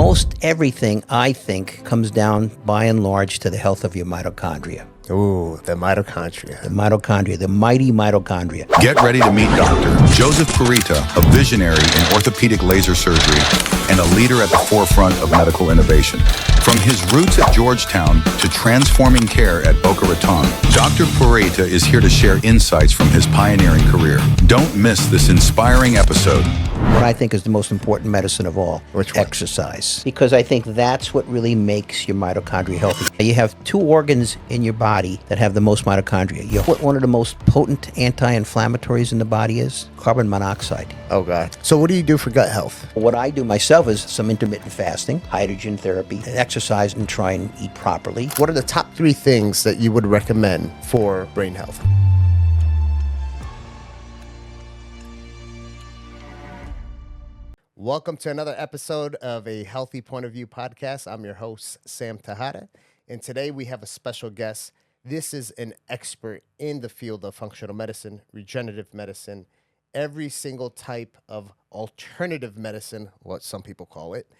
Most everything, I think, comes down by and large to the health of your mitochondria. Ooh, the mitochondria. The mitochondria, the mighty mitochondria. Get ready to meet Dr. Joseph Purita, a visionary in orthopedic laser surgery and a leader at the forefront of medical innovation. From his roots at Georgetown to transforming care at Boca Raton, Dr. Purita is here to share insights from his pioneering career. Don't miss this inspiring episode. What I think is the most important medicine of all, Which one? exercise. Because I think that's what really makes your mitochondria healthy. You have two organs in your body that have the most mitochondria. You know what one of the most potent anti-inflammatories in the body is? Carbon monoxide. Oh, God. So what do you do for gut health? What I do myself is some intermittent fasting, hydrogen therapy, exercise, and try and eat properly. What are the top 3 things that you would recommend for brain health? Welcome to another episode of a Healthy Point of View podcast. I'm your host, Sam Tejada, and today we have a special guest. This is an expert in the field of functional medicine, regenerative medicine, every single type of alternative medicine, what some people call it.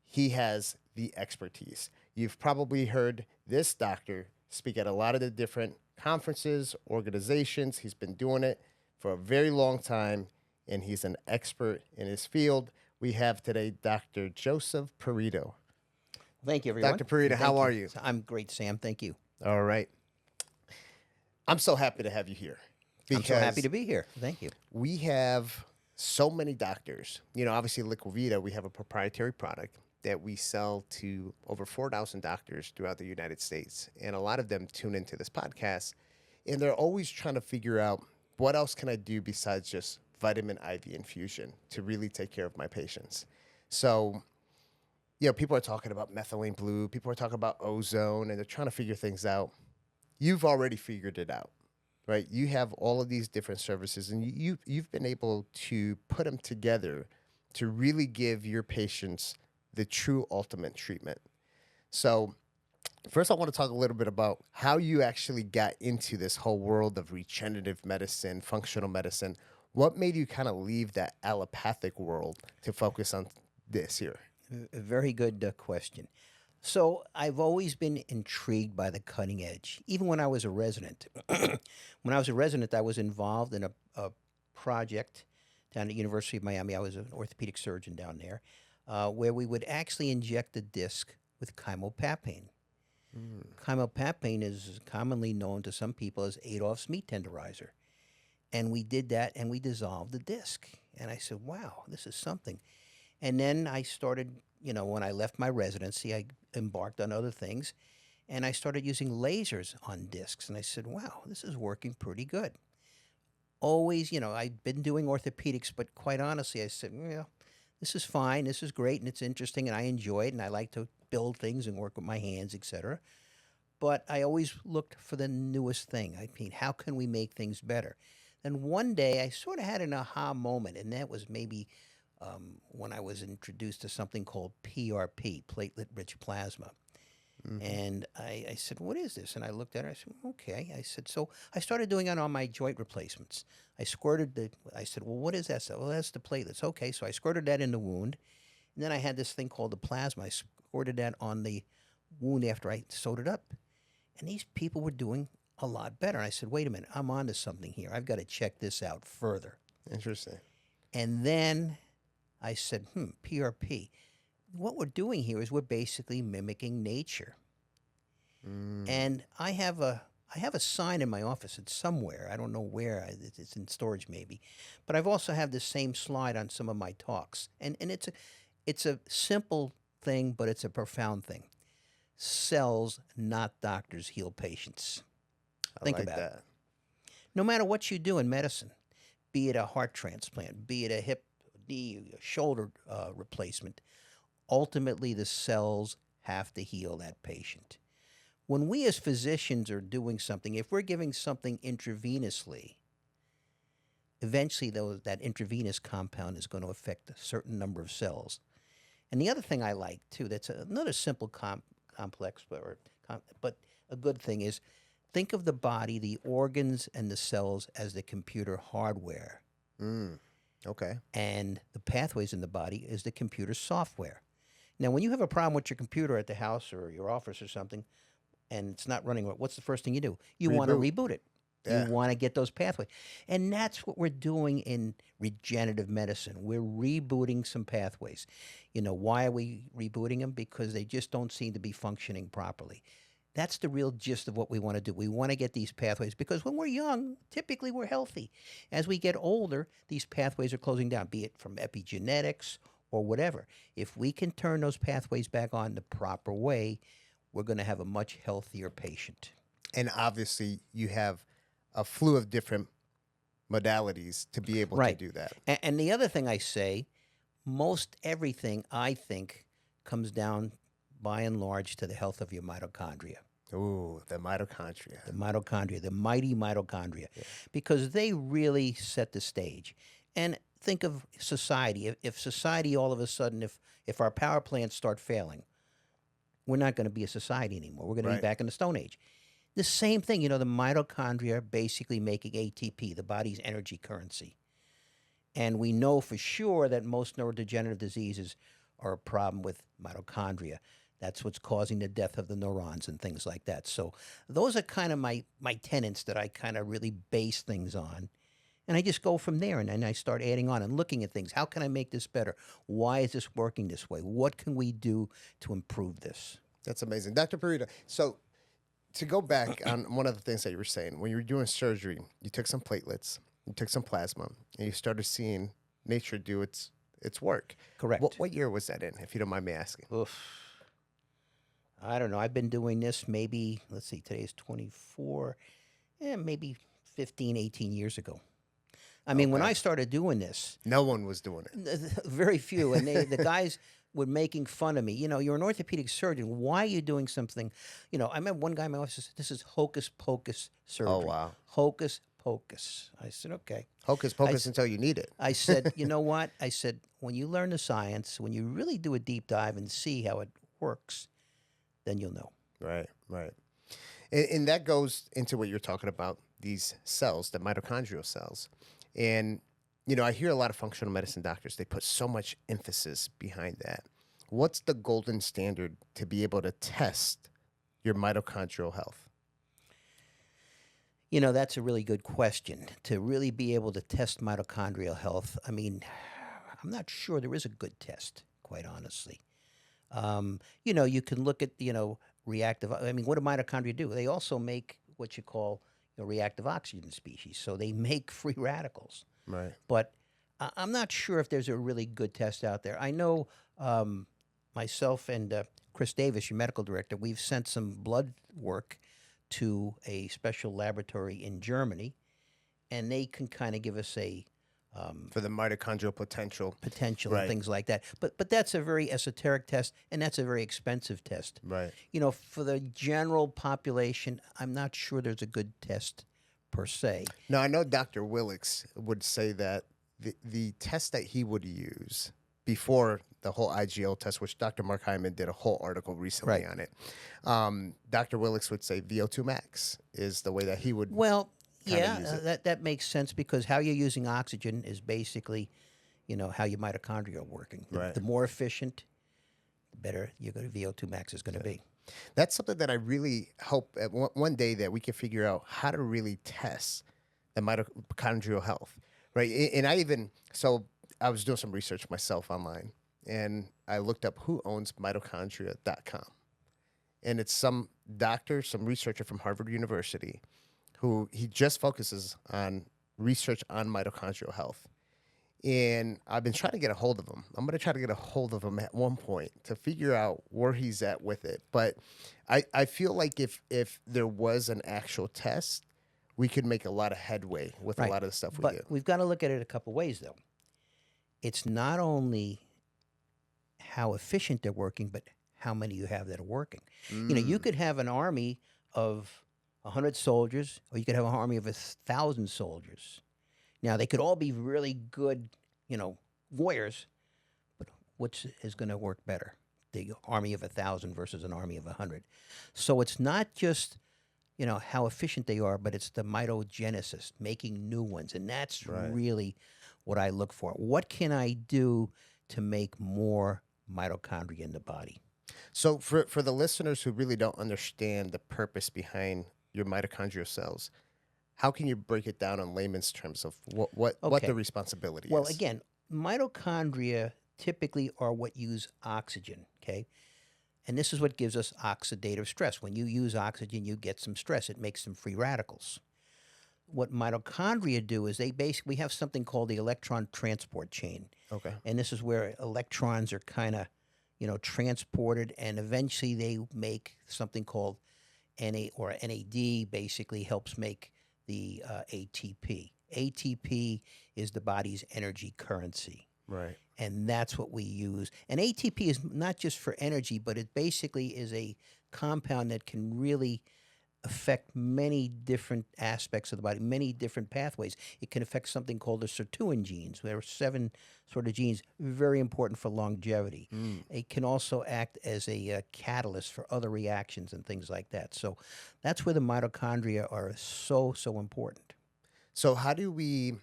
He has the expertise. You've probably heard this doctor speak at a lot of the different conferences, organizations. He's been doing it for a very long time, and he's an expert in his field. We have today Dr. Joseph Purita. Thank you, everyone. Dr. Purita, how are you? I'm great, Sam. Thank you. All right. I'm so happy to have you here. I'm so happy to be here. Thank you. We have so many doctors. You know, obviously, Liquivita, we have a proprietary product that we sell to over 4,000 doctors throughout the United States. And a lot of them tune into this podcast, and they're always trying to figure out, what else can I do besides just vitamin IV infusion to really take care of my patients? So, you know, people are talking about methylene blue, people are talking about ozone, and they're trying to figure things out. You've already figured it out, right? You have all of these different services, and you've been able to put them together to really give your patients the true ultimate treatment. So first, I want to talk a little bit about how you actually got into this whole world of regenerative medicine, functional medicine. What made you kind of leave that allopathic world to focus on this here? A very good question. So I've always been intrigued by the cutting edge, even when I was a resident. When I was a resident, I was involved in a project down at University of Miami. I was an orthopedic surgeon down there, where we would actually inject a disc with chymopapine. Chymopapine is commonly known to some people as Adolph's meat tenderizer. And we did that, and we dissolved the disc. And I said, wow, this is something. And then I started, you know, when I left my residency, I embarked on other things, and I started using lasers on discs. And I said, wow, this is working pretty good. Always, you know, I'd been doing orthopedics, but quite honestly, I said, well, this is fine, this is great, and it's interesting, and I enjoy it, and I like to build things and work with my hands, etc. But I always looked for the newest thing. I mean, how can we make things better? And one day I sort of had an aha moment, and that was maybe when I was introduced to something called PRP, Platelet-Rich Plasma. And I said, what is this? And I looked at it, I said, okay. I said, so I started doing it on my joint replacements. I said, well, what is that? So, well, that's the platelets. Okay, so I squirted that in the wound. And then I had this thing called the plasma. I squirted that on the wound after I sewed it up. And these people were doing a lot better. And I said, wait a minute, I'm onto something here. I've got to check this out further. Interesting. And then I said, PRP. What we're doing here is we're basically mimicking nature. And I have a sign in my office. It's somewhere. I don't know where. It's in storage maybe. But I've also have this same slide on some of my talks. And it's a simple thing, but it's a profound thing. Cells, not doctors, heal patients. Think about it. No matter what you do in medicine, be it a heart transplant, be it a hip, knee, shoulder replacement, ultimately the cells have to heal that patient. When we as physicians are doing something, if we're giving something intravenously, eventually that intravenous compound is going to affect a certain number of cells. And the other thing I like, too, that's another simple complex, but a good thing is, think of the body, the organs, and the cells as the computer hardware. Okay. And the pathways in the body is the computer software. Now, when you have a problem with your computer at the house or your office or something, and it's not running, what's the first thing you do? You want to Reboot. reboot it. Yeah. You want to get those pathways. And that's what we're doing in regenerative medicine. We're rebooting some pathways. Why are we rebooting them? Because they just don't seem to be functioning properly. That's the real gist of what we want to do. We want to get these pathways because when we're young, typically we're healthy. As we get older, these pathways are closing down, be it from epigenetics or whatever. If we can turn those pathways back on the proper way, we're going to have a much healthier patient. And obviously, you have a slew of different modalities to be able Right. to do that. And the other thing I say, most everything, I think, comes down by and large to the health of your mitochondria. Ooh, the mitochondria. The mitochondria, the mighty mitochondria, because they really set the stage. And think of society. If society all of a sudden, if our power plants start failing, we're not going to be a society anymore. We're going to be Right. back in the Stone Age. The same thing, the mitochondria are basically making ATP, the body's energy currency. And we know for sure that most neurodegenerative diseases are a problem with mitochondria. That's what's causing the death of the neurons and things like that. So those are kind of my tenets that I kind of really base things on. And I just go from there and then I start adding on and looking at things. How can I make this better? Why is this working this way? What can we do to improve this? That's amazing. Dr. Purita, so to go back on one of the things that you were saying, when you were doing surgery, you took some platelets, you took some plasma, and you started seeing nature do its work. Correct. What year was that in, if you don't mind me asking? Oof. I don't know. I've been doing this maybe, let's see, today's 24, maybe 15, 18 years ago. I mean, when Okay. I started doing this, No one was doing it. very few, and the guys were making fun of me. You're an orthopedic surgeon. Why are you doing something? I remember one guy in my office said, this is hocus pocus surgery. Oh, wow. Hocus pocus. I said, okay. Hocus pocus until you need it. I said, you know what? I said, when you learn the science, when you really do a deep dive and see how it works, then you'll know. Right, right. And that goes into what you're talking about, these cells, the mitochondrial cells. And, I hear a lot of functional medicine doctors, they put so much emphasis behind that. What's the golden standard to be able to test your mitochondrial health? That's a really good question. To really be able to test mitochondrial health, I mean, I'm not sure there is a good test, quite honestly. You can look at, reactive. I mean, what do mitochondria do? They also make what you call reactive oxygen species. So they make free radicals. Right. But I'm not sure if there's a really good test out there. I know myself and Chris Davis, your medical director, we've sent some blood work to a special laboratory in Germany, and they can kind of give us a For the mitochondrial potential. potential Right. and things like that. But that's a very esoteric test, and that's a very expensive test. Right. For the general population, I'm not sure there's a good test per se. Now, I know Dr. Willix would say that the test that he would use before the whole IGL test, which Dr. Mark Hyman did a whole article recently Right. on it, Dr. Willix would say VO2 max is the way that he would. Well, kinda yeah, use it. that makes sense because how you're using oxygen is basically, how your mitochondria are working. Right. The more efficient, the better your VO2 max is going to be. That's something that I really hope at one day that we can figure out how to really test the mitochondrial health, right? And I was doing some research myself online, and I looked up who owns mitochondria.com. And it's some doctor, some researcher from Harvard University, who he just focuses on research on mitochondrial health. And I've been trying to get a hold of him. I'm going to try to get a hold of him at one point to figure out where he's at with it. But I feel like if there was an actual test, we could make a lot of headway with a Right. lot of the stuff we But do. we've got to look at it a couple ways, though. It's not only how efficient they're working, but how many you have that are working. You could have an army of 100 soldiers, or you could have an army of 1,000 soldiers. Now, they could all be really good, warriors, but which is going to work better? The army of 1,000 versus an army of 100. So it's not just, how efficient they are, but it's the mitogenesis, making new ones. And that's Right. really what I look for. What can I do to make more mitochondria in the body. So for the listeners who really don't understand the purpose behind your mitochondrial cells, how can you break it down in layman's terms of what Okay. the responsibility Well, is? again, mitochondria typically are what use oxygen, okay? And this is what gives us oxidative stress. When you use oxygen, you get some stress. It makes some free radicals. What mitochondria do is we have something called the electron transport chain. Okay. And this is where electrons are kind of, transported, and eventually they make something called Na or NAD, basically helps make the ATP. ATP is the body's energy currency. Right. And that's what we use. And ATP is not just for energy, but it basically is a compound that can really affect many different aspects of the body, many different pathways. It can affect something called the sirtuin genes. There are 7 sort of genes, very important for longevity. It can also act as a catalyst for other reactions and things like that. So that's where the mitochondria are so, so important. So how do we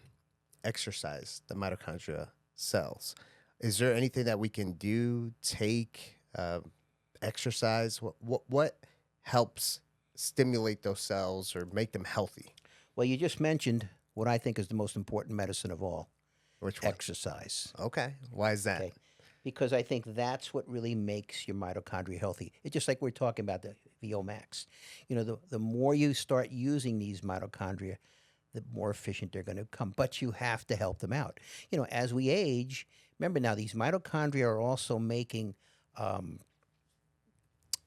exercise the mitochondria cells? Is there anything that we can do, take, exercise? What helps stimulate those cells or make them healthy? Well, you just mentioned what I think is the most important medicine of all, Which one? exercise. Okay. Why is that? Okay. Because I think that's what really makes your mitochondria healthy. It's just like we're talking about the VO-max. The more you start using these mitochondria, the more efficient they're going to become. But you have to help them out. As we age, remember now, these mitochondria are also making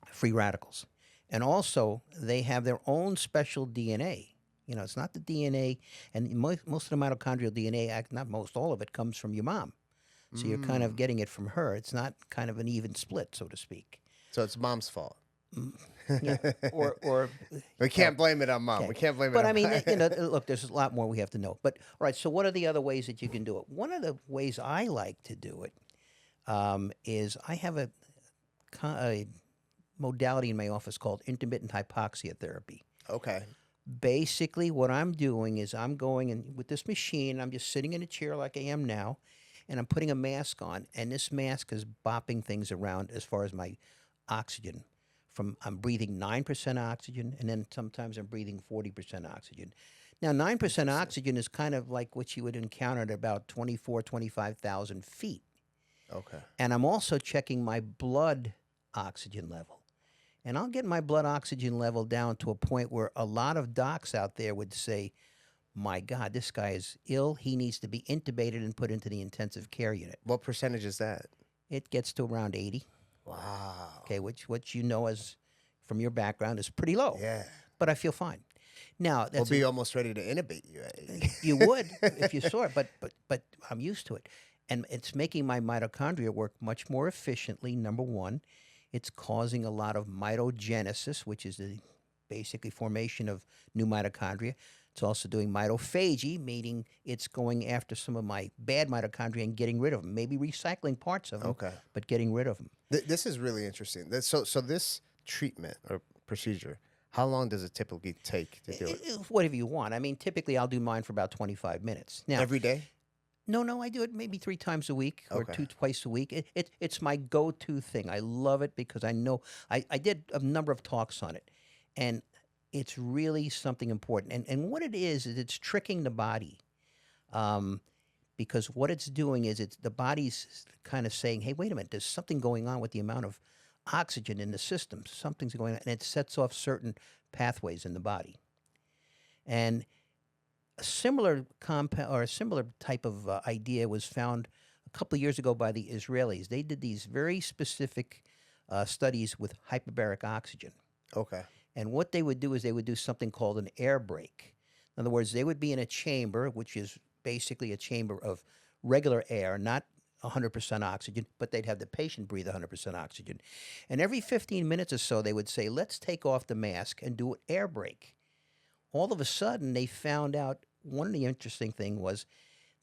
free radicals. And also, they have their own special DNA. It's not the DNA, and most of the mitochondrial DNA, not most, all of it comes from your mom. So you're kind of getting it from her. It's not kind of an even split, so to speak. So it's mom's fault. Yeah. Or We can't blame it on mom. okay. We can't blame it But on I mean, mom. look, there's a lot more we have to know. But all right, so what are the other ways that you can do it? One of the ways I like to do it is I have a modality in my office called intermittent hypoxia therapy. Okay. Basically, what I'm doing is I'm going in with this machine. I'm just sitting in a chair like I am now, and I'm putting a mask on, and this mask is bopping things around as far as my oxygen. I'm breathing 9% oxygen, and then sometimes I'm breathing 40% oxygen. Now, 9% oxygen is kind of like what you would encounter at about 25,000 feet. Okay. And I'm also checking my blood oxygen level. And I'll get my blood oxygen level down to a point where a lot of docs out there would say, my God, this guy is ill. He needs to be intubated and put into the intensive care unit. What percentage is that? It gets to around 80. Wow. Okay, which as from your background is pretty low. Yeah. But I feel fine. Now We'll that's be almost ready to intubate you at 80. you would if you saw it, but I'm used to it, and it's making my mitochondria work much more efficiently. Number one, it's causing a lot of mitogenesis, which is the basically formation of new mitochondria. It's also doing mitophagy, meaning it's going after some of my bad mitochondria and getting rid of them, maybe recycling parts of them, Okay. but getting rid of them. This is really interesting. So this treatment or procedure, how long does it typically take to do it? Whatever you want. I mean, typically I'll do mine for about 25 minutes. Now, Every day? No, I do it maybe 3 times a week or Okay. twice a week. It's my go-to thing. I love it because I know I did a number of talks on it, and it's really something important. And what it is it's tricking the body, because what it's doing is the body's kind of saying, hey, wait a minute, there's something going on with the amount of oxygen in the system. Something's going on, and it sets off certain pathways in the body. And a similar compound or a similar type of idea was found a couple of years ago by the Israelis. They did these very specific studies with hyperbaric oxygen. Okay. And what they would do is they would do something called an air brake. In other words, they would be in a chamber, which is basically a chamber of regular air, not 100% oxygen, but they'd have the patient breathe 100% oxygen. And every 15 minutes or so, they would say, let's take off the mask and do an air brake. All of a sudden, they found out one of the interesting things was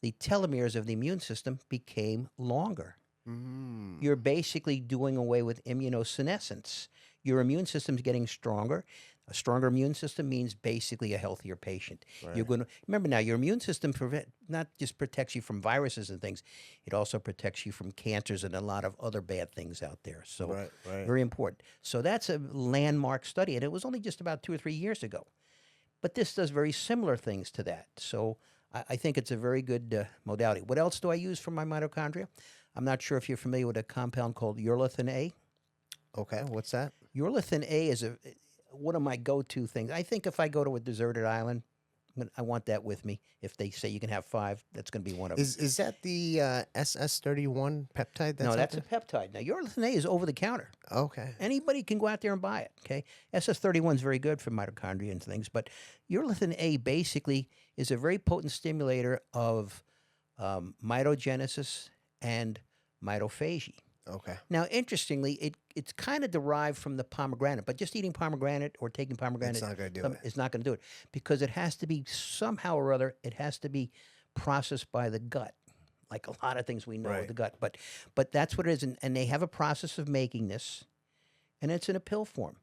the telomeres of the immune system became longer. You're basically doing away with immunosenescence. Your immune system's getting stronger. A stronger immune system means basically a healthier patient. You're Right. going to remember now your immune system not just protects you from viruses and things, it also protects you from cancers and a lot of other bad things out there. So Right. Right. very important. So that's a landmark study, and it was only just about 2 or 3 years ago. But this does very similar things to that. So I think it's a very good modality. What else do I use for my mitochondria? I'm not sure if you're familiar with a compound called urolithin A. Okay. What's that? Urolithin A is one of my go-to things. I think if I go to a deserted island, I want that with me. If they say you can have five, that's going to be one of them. Is that the SS31 peptide? That's No, out that's a there? peptide. Now, urolithin A is over the counter. Okay. Anybody can go out there and buy it. Okay, SS31 is very good for mitochondria and things, but urolithin A basically is a very potent stimulator of mitogenesis and mitophagy. Okay. Now, interestingly, it's kind of derived from the pomegranate, but just eating pomegranate or taking pomegranate It's not gonna do it. is not going to do it because it has to be somehow or other. It has to be processed by the gut, like a lot of things we know of Right. the gut. But that's what it is, and they have a process of making this, and it's in a pill form.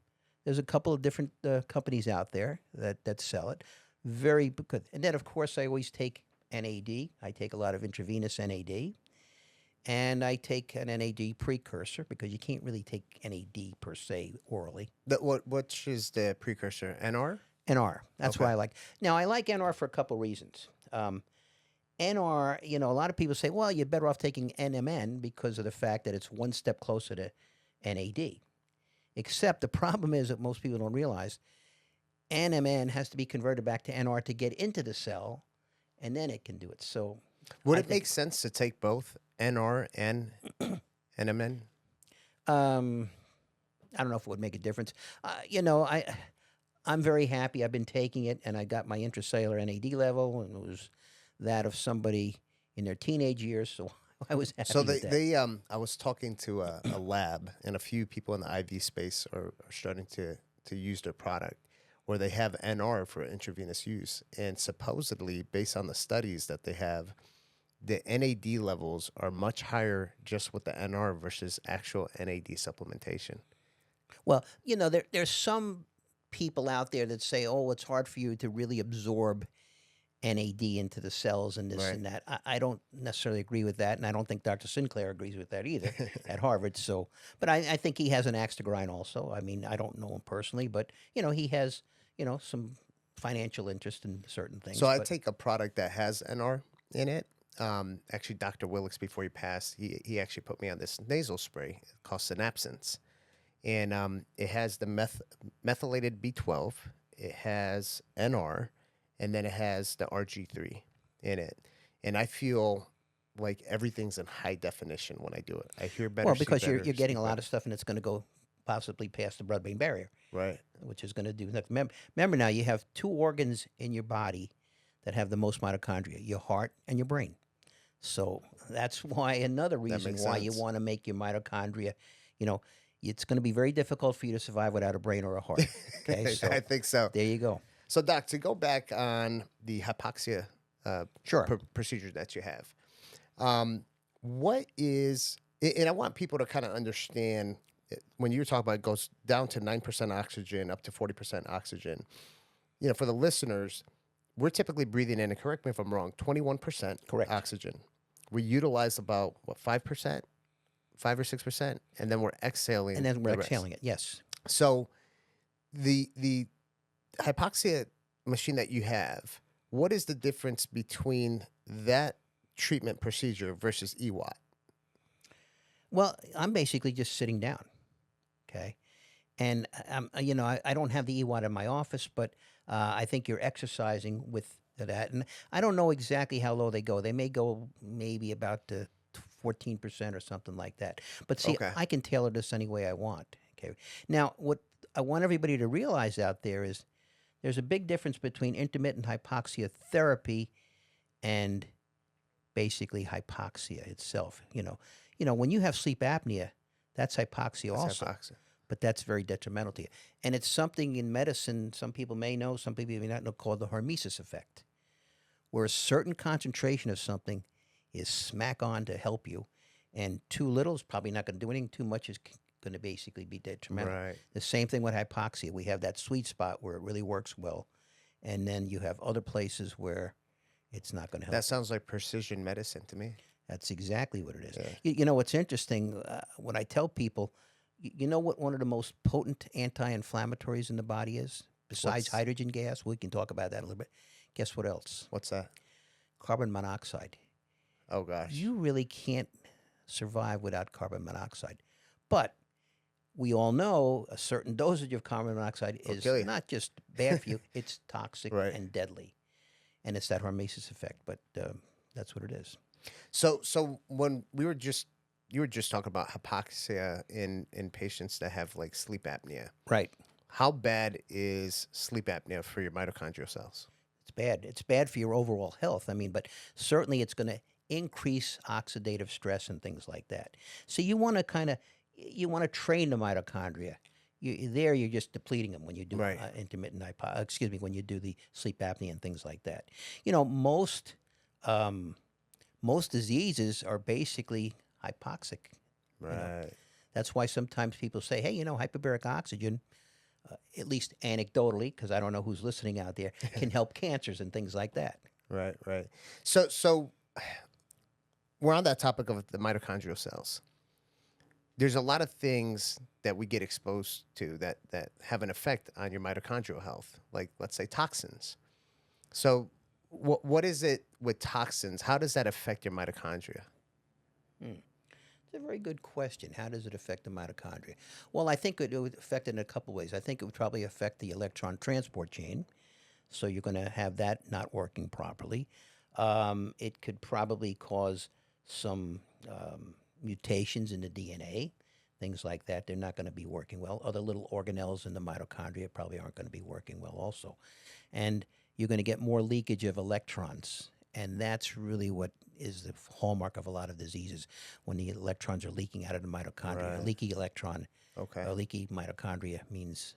There's a couple of different companies out there that sell it. Very good. And then, of course, I always take NAD. I take a lot of intravenous NAD. And I take an NAD precursor because you can't really take NAD per se orally. Which is the precursor? NR? NR. That's Okay. why I like. Now I like NR for a couple reasons. NR, a lot of people say, well, you're better off taking NMN because of the fact that it's one step closer to NAD. Except the problem is that most people don't realize NMN has to be converted back to NR to get into the cell, and then it can do it. So Would I it think- make sense to take both NR and NMN? I don't know if it would make a difference. I'm very happy. I've been taking it, and I got my intracellular NAD level, and it was that of somebody in their teenage years. So I was happy So with that. I was talking to a lab, and a few people in the IV space are starting to use their product, where they have NR for intravenous use, and supposedly, based on the studies that they have, the NAD levels are much higher just with the NR versus actual NAD supplementation. Well, there's some people out there that say, "Oh, it's hard for you to really absorb NAD into the cells and this Right. and that." I don't necessarily agree with that, and I don't think Dr. Sinclair agrees with that either at Harvard. So, but I think he has an axe to grind. Also, I mean, I don't know him personally, but he has some financial interest in certain things. So I but- take a product that has NR in it. Actually, Dr. Willicks, before he passed, he actually put me on this nasal spray called Synapsins. And it has the methylated B12, it has NR, and then it has the RG3 in it. And I feel like everything's in high definition when I do it. I hear better. Well, see because better, you're getting speak a lot better. of stuff, and it's going to go possibly past the blood-brain barrier, Right. which is going to do that. Remember now, you have two organs in your body that have the most mitochondria: your heart and your brain. So that's why another reason makes why you sense. want to make your mitochondria. It's going to be very difficult for you to survive without a brain or a heart. Okay, so I think so. there you go. So, Doc, to go back on the hypoxia Sure. procedure that you have, what is, and I want people to kind of understand when you're talking about it goes down to 9% oxygen, up to 40% oxygen. For the listeners, we're typically breathing in, and correct me if I'm wrong, 21% Correct. oxygen. We utilize about, 5%? 5 or 6%, and then we're exhaling. And then we're the rest. exhaling it. Yes. So the hypoxia machine that you have, what is the difference between that treatment procedure versus EWAT? Well, I'm basically just sitting down. Okay. And, I don't have the EWAT in my office, but I think you're exercising with that. And I don't know exactly how low they go. They may go maybe about 14% or something like that. But see, Okay. I can tailor this any way I want. Okay. Now, what I want everybody to realize out there is there's a big difference between intermittent hypoxia therapy and basically hypoxia itself. When you have sleep apnea, that's hypoxia That's also. hypoxia. But that's very detrimental to you. And it's something in medicine, some people may know, some people may not know, called the hormesis effect, where a certain concentration of something is smack on to help you, and too little is probably not going to do anything. Too much going to basically be detrimental. Right. The same thing with hypoxia. We have that sweet spot where it really works well, and then you have other places where it's not going to help. That sounds like precision medicine to me. That's exactly what it is. Yeah. You know what's interesting? When I tell people, you know what one of the most potent anti-inflammatories in the body is? Besides What's- hydrogen gas, we can talk about that a little bit. Guess what else? What's that? Carbon monoxide. Oh gosh. You really can't survive without carbon monoxide. But we all know a certain dosage of carbon monoxide Will is kill you. not just bad for you, it's toxic Right. and deadly. And it's that hormesis effect, but that's what it is. So when you were just talking about hypoxia in patients that have like sleep apnea. Right. How bad is sleep apnea for your mitochondrial cells? It's bad. It's bad for your overall health. I mean, but certainly it's going to increase oxidative stress and things like that. So you want to train the mitochondria. You're just depleting them when you do Right. intermittent when you do the sleep apnea and things like that. You know, most diseases are basically hypoxic. Right. That's why sometimes people say, hey, hyperbaric oxygen, at least anecdotally, because I don't know who's listening out there, can help cancers and things like that. Right. Right. So we're on that topic of the mitochondrial cells. There's a lot of things that we get exposed to that have an effect on your mitochondrial health, like let's say toxins. So what is it with toxins? How does that affect your mitochondria? It's a very good question. How does it affect the mitochondria? Well, I think it would affect it in a couple ways. I think it would probably affect the electron transport chain. So you're going to have that not working properly. It could probably cause some mutations in the DNA, things like that. They're not going to be working well. Other little organelles in the mitochondria probably aren't going to be working well also. And you're going to get more leakage of electrons. And that's really what is the hallmark of a lot of diseases, when the electrons are leaking out of the mitochondria. Right. A leaky electron, Okay. a leaky mitochondria means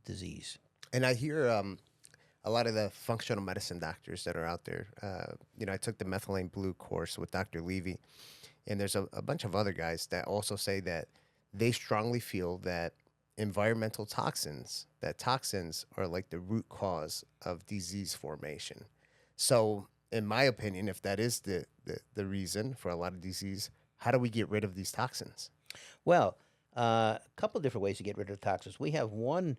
disease. And I hear a lot of the functional medicine doctors that are out there. I took the methylene blue course with Dr. Levy, and there's a bunch of other guys that also say that they strongly feel that environmental toxins are like the root cause of disease formation. So, in my opinion, if that is the reason for a lot of disease, how do we get rid of these toxins? Well, a couple of different ways to get rid of toxins. We have one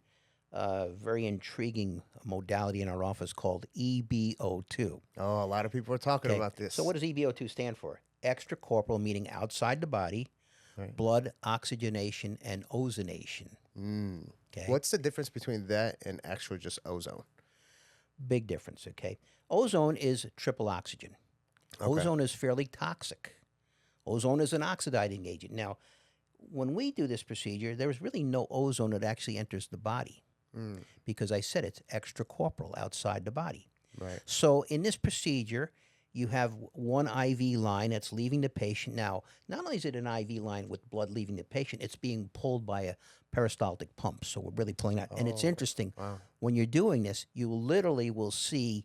very intriguing modality in our office called EBO2. Oh, a lot of people are talking Okay, about this. So what does EBO2 stand for? Extracorporeal, meaning outside the body, Right. blood oxygenation and ozonation. Okay, What's the difference between that and actual just ozone? big difference. Okay, ozone is triple oxygen. Ozone is fairly toxic. Ozone is an oxidizing agent. Now, when we do this procedure, there is really no ozone that actually enters the body, because I said it's extracorporeal, outside the body. Right. So in this procedure, you have one IV line that's leaving the patient. Now, not only is it an IV line with blood leaving the patient, it's being pulled by a peristaltic pump. So we're really pulling out. And it's interesting, when you're doing this, you literally will see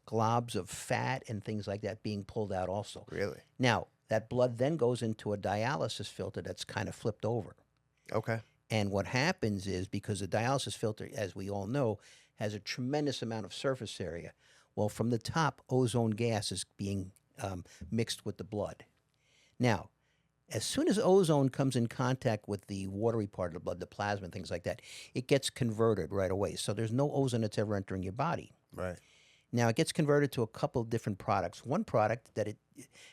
globs of fat and things like that being pulled out also. Really? Now, that blood then goes into a dialysis filter that's kind of flipped over. Okay. And what happens is, because the dialysis filter, as we all know, has a tremendous amount of surface area. Well, from the top, ozone gas is being mixed with the blood. Now, as soon as ozone comes in contact with the watery part of the blood, the plasma and things like that, it gets converted right away. So there's no ozone that's ever entering your body. Right. Now, it gets converted to a couple of different products. One product that it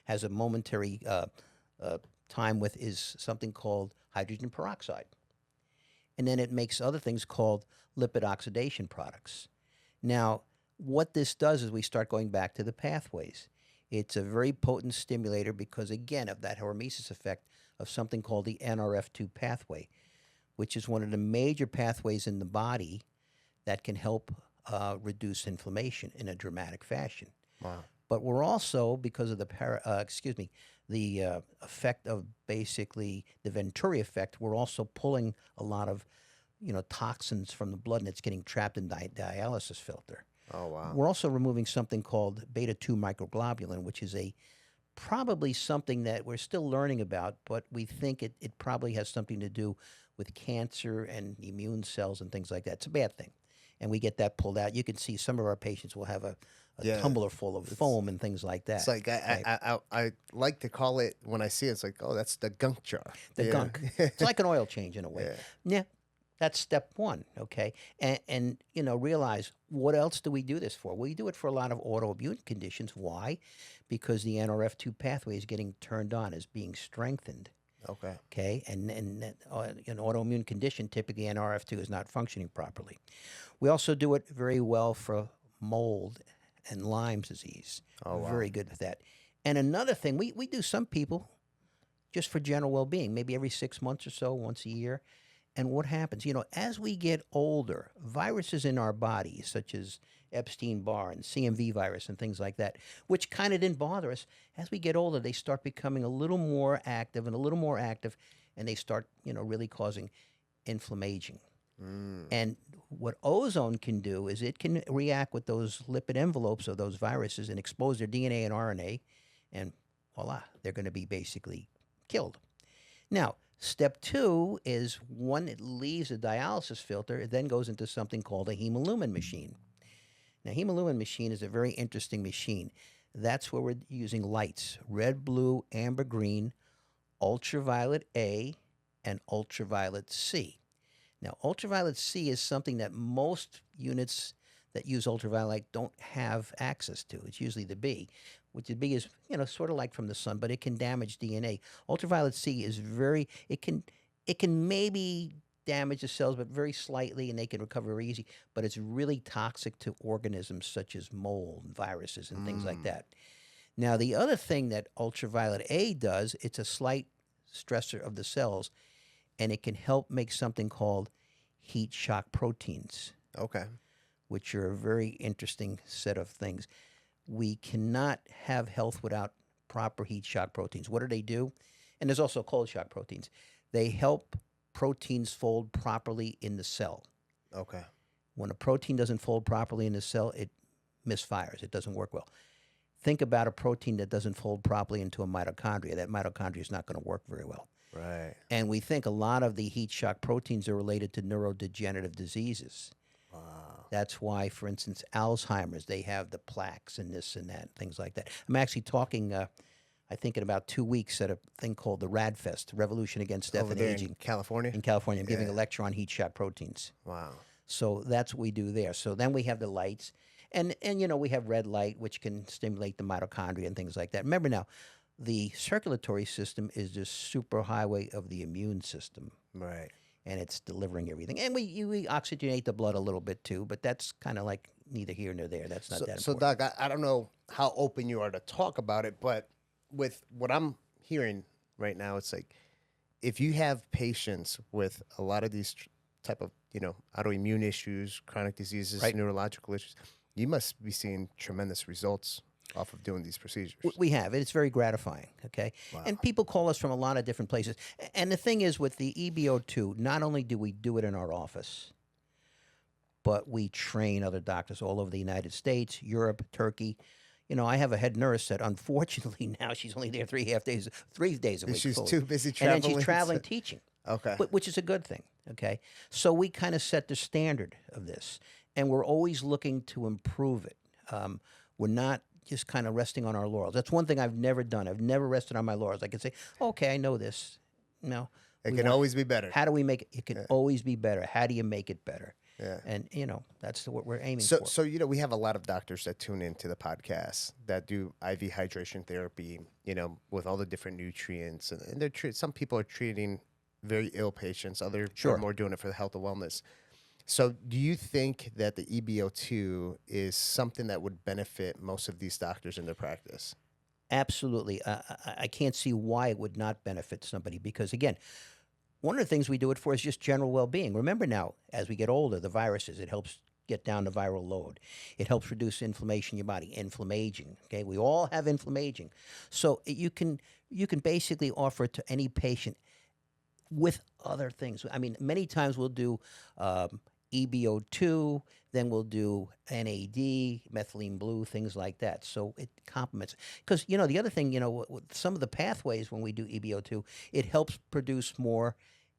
has a momentary time with is something called hydrogen peroxide. And then it makes other things called lipid oxidation products. Now, what this does is we start going back to the pathways. It's a very potent stimulator because, again, of that hormesis effect of something called the NRF2 pathway, which is one of the major pathways in the body that can help reduce inflammation in a dramatic fashion. Wow. But we're also, because of the effect of basically the Venturi effect, we're also pulling a lot of, toxins from the blood, and it's getting trapped in the dialysis filter. Oh, wow. We're also removing something called beta-2 microglobulin, which is probably something that we're still learning about, but we think it probably has something to do with cancer and immune cells and things like that. It's a bad thing. And we get that pulled out. You can see some of our patients will have a Yeah. tumbler full of foam and things like that. It's like I like to call it when I see it. It's like, oh, that's the gunk jar. The Yeah. gunk. It's like an oil change in a way. Yeah. Yeah, that's step one. Okay, and realize what else do we do this for? We do it for a lot of autoimmune conditions. Why? Because the NRF2 pathway is getting turned on, is being strengthened. Okay. Okay, and an autoimmune condition, typically NRF2 is not functioning properly. We also do it very well for mold and Lyme's disease. Oh, wow. Very good with that. And another thing, we do some people just for general well-being, maybe every 6 months or so, once a year. And what happens? As we get older, viruses in our bodies, such as Epstein-Barr and CMV virus and things like that, which kind of didn't bother us, as we get older, they start becoming a little more active and a little more active, and they start, really causing inflammation. And what ozone can do is it can react with those lipid envelopes of those viruses and expose their DNA and RNA, and voila, they're going to be basically killed. Now, step two is when it leaves a dialysis filter, it then goes into something called a hemolumin machine. Now, hemolumin machine is a very interesting machine. That's where we're using lights: red, blue, amber, green, ultraviolet A, and ultraviolet C. Now, ultraviolet C is something that most units that use ultraviolet don't have access to. It's usually the B, which the B is, sort of like from the sun, but it can damage DNA. Ultraviolet C is it can maybe damage the cells, but very slightly, and they can recover very easy. But it's really toxic to organisms such as mold, viruses, and things like that. Now, the other thing that ultraviolet A does, it's a slight stressor of the cells, and it can help make something called heat shock proteins, Okay. which are a very interesting set of things. We cannot have health without proper heat shock proteins. What do? And there's also cold shock proteins. They help proteins fold properly in the cell. Okay. When a protein doesn't fold properly in the cell, it misfires. It doesn't work well. Think about a protein that doesn't fold properly into a mitochondria. That mitochondria is not going to work very well. Right. And we think a lot of the heat shock proteins are related to neurodegenerative diseases. Wow. That's why, for instance, Alzheimer's, they have the plaques and this and that, things like that. I'm actually talking, I think in about 2 weeks, at a thing called the RADFest, Revolution Against Death Over and there Aging. in California? In California. I'm giving a lecture on heat shock proteins. Wow. So that's what we do there. So then we have the lights. And we have red light, which can stimulate the mitochondria and things like that. Remember now, the circulatory system is the superhighway of the immune system. Right. And it's delivering everything. And we oxygenate the blood a little bit too, but that's kind of like neither here nor there. That's not that So, important. Doc, I don't know how open you are to talk about it, but with what I'm hearing right now, it's like if you have patients with a lot of these type of, autoimmune issues, chronic diseases, Right. neurological issues, you must be seeing tremendous results off of doing these procedures. We have. It's very gratifying, okay? And people call us from a lot of different places. And the thing is, with the EBO2, not only do we do it in our office, but we train other doctors all over the United States, Europe, Turkey. I have a head nurse that, unfortunately, now she's only there 3 days a week. She's fully. too busy And traveling. then she's traveling teaching. Okay. Which is a good thing, okay? So we kind of set the standard of this, and we're always looking to improve it. We're not just kind of resting on our laurels. That's one thing I've never done. I've never rested on my laurels. I can say, okay, I know this. No. It can always be better. How do we make it? It can always be better. How do you make it better? Yeah. And, that's what we're aiming So, for. so we have a lot of doctors that tune into the podcast that do IV hydration therapy, with all the different nutrients, and some people are treating very ill patients. Others Sure. are more doing it for the health and wellness. So, do you think that the EBO2 is something that would benefit most of these doctors in their practice? Absolutely. I can't see why it would not benefit somebody because, again, one of the things we do it for is just general well-being. Remember now, as we get older, the viruses, it helps get down the viral load. It helps reduce inflammation in your body, inflammaging. Okay, we all have inflammaging. So you can basically offer it to any patient with other things. I mean, many times we'll do EBO2, then we'll do NAD, methylene blue, things like that. So it complements. Because, the other thing, with some of the pathways when we do EBO2, it helps produce more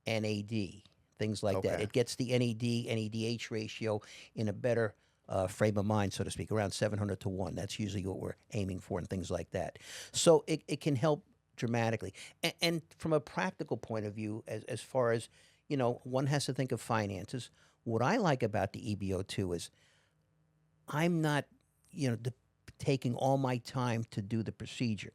NAD, things like that. Okay. It gets the NAD, NADH ratio in a better frame of mind, so to speak, around 700 to 1. That's usually what we're aiming for and things like that. So it can help dramatically. And from a practical point of view, as far as, one has to think of finances. What I like about the EBO2 is I'm not, taking all my time to do the procedure.